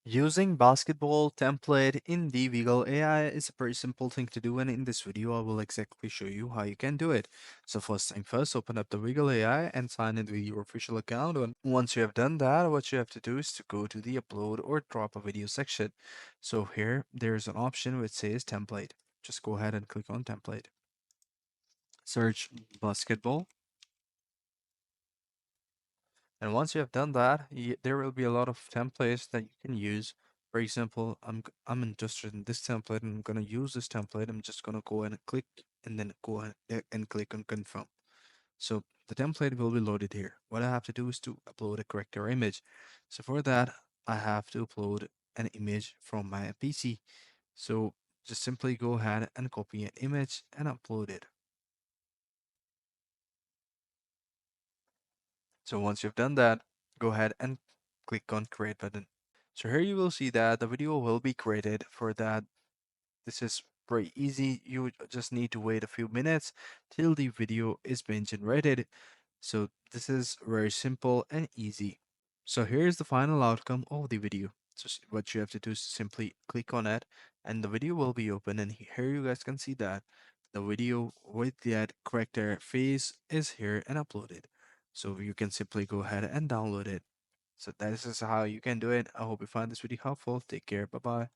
Using basketball template in the Viggle AI is a pretty simple thing to do, and in this video I will exactly show you how you can do it. So first thing first, open up the Viggle AI and sign in with your official account. And once you have done that, what you have to do is to go to the upload or drop a video section. So here there's an option which says template. Just go ahead and click on template. Search basketball. And once you have done that, there will be a lot of templates that you can use. For example, I'm interested in this template and I'm gonna use this template. I'm just gonna go and click and then go ahead and click on confirm. So the template will be loaded here. What I have to do is to upload a character image. So for that, I have to upload an image from my PC. So just simply go ahead and copy an image and upload it. So once you've done that, go ahead and click on create button. So here you will see that the video will be created. For that, this is pretty easy. You just need to wait a few minutes till the video is being generated. So this is very simple and easy. So here's the final outcome of the video. So what you have to do is simply click on it and the video will be open, and here you guys can see that the video with that character face is here and uploaded. So you can simply go ahead and download it. So that is how you can do it. I hope you find this video helpful. Take care. Bye bye.